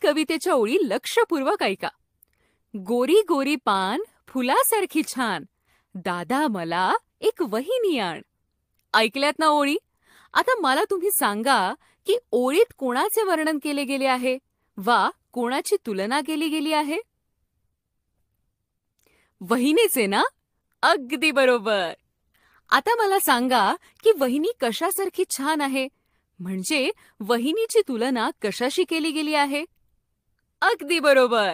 कवितेच्या ओळी लक्षपूर्वक ऐका. गोरी गोरी पान फुलासारखी छान, दादा मला एक वहिनी आण. ऐकल्यात ना ओळी? आता मला तुम्ही सांगा की ओळीत कोणाचे वर्णन केले गेले आहे वा कोणाची तुलना केली गेली आहे? वहिनीचे ना? अगदी बरोबर. आता मला सांगा की वहिनी कशासारखी छान आहे, म्हणजे वहिनीची तुलना कशाशी केली गेली आहे? अगदी बरोबर.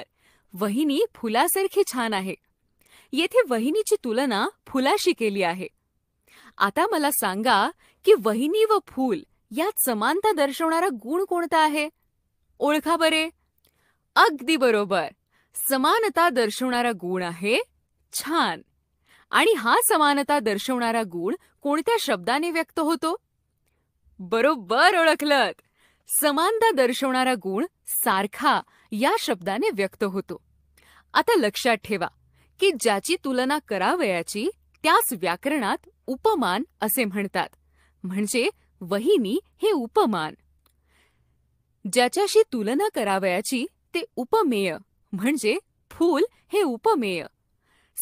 वहिनी फुलासारखी छान आहे. येथे वहिनीची तुलना फुलाशी केली आहे. आता मला सांगा की वहिनी व फूल यात समानता दर्शवणारा गुण कोणता आहे? ओळखा बरे. अगदी बरोबर. समानता दर्शवणारा गुण आहे छान. आणि हा समानता दर्शवणारा गुण कोणत्या शब्दाने व्यक्त होतो? बरोबर ओळखलत. समानता दर्शवणारा गुण सारखा या शब्दाने व्यक्त होतो. आता लक्षात ठेवा की ज्याची तुलना करावयाची त्यास व्याकरणात उपमान असे म्हणतात. म्हणजे वहिनी हे उपमान. ज्याच्याशी तुलना करावयाची ते उपमेय, म्हणजे फूल हे उपमेय.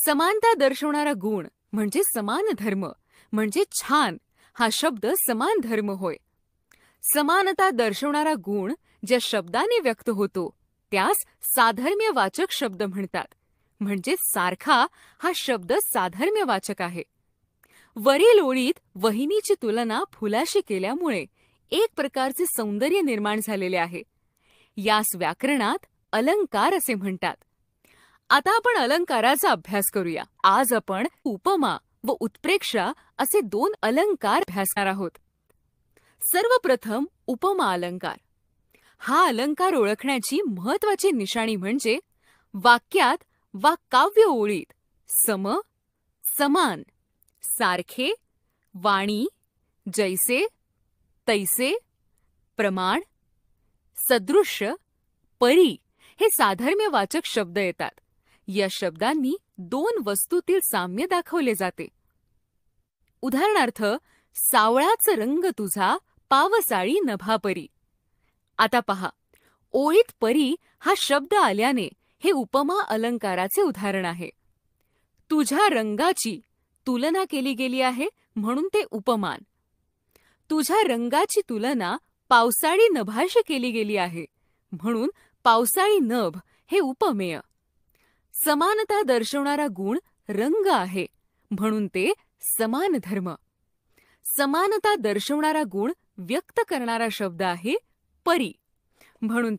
समानता दर्शवणारा गुण म्हणजे समान धर्म, म्हणजे छान हा शब्द समान धर्म होय. समानता दर्शवणारा गुण ज्या शब्दाने व्यक्त होतो त्यास साधर्म्यवाचक शब्द म्हणतात. म्हणजे सारखा हा शब्द साधर्म्यवाचक आहे. वरील ओळीत वहिनीची तुलना फुलाशी केल्यामुळे एक प्रकारचे सौंदर्य निर्माण झालेले आहे. यास व्याकरणात अलंकार असे म्हणतात. आता आपण अलंकाराचा अभ्यास करूया. आज आपण उपमा व उत्प्रेक्षा असे दोन अलंकार अभ्यासणार आहोत. सर्वप्रथम उपमा अलंकार. हा अलंकार ओळखण्याची महत्वाची निशाणी म्हणजे वाक्यात वा काव्य ओळीत सम, समान, सारखे, वाणी, जैसे, तैसे, प्रमाण, सदृश्य, परी हे साधर्म्यवाचक शब्द येतात. या शब्दांनी दोन वस्तूतील साम्य दाखवले जाते. उदाहरणार्थ, सावळाच रंग तुझा पावसाळी नभापरी. आता पहा, ओळीत परी हा शब्द आल्याने हे उपमा अलंकाराचे उदाहरण आहे. तुझ्या रंगाची तुलना केली गेली आहे म्हणून ते उपमान. तुझ्या रंगाची तुलना पावसाळी नभाशी केली गेली आहे म्हणून पावसाळी नभ हे उपमेय. समानता दर्शवणारा गुण रंग आहे म्हणून ते समान धर्म. समानता दर्शवणारा गुण व्यक्त करणारा शब्द आहे परी म्हणून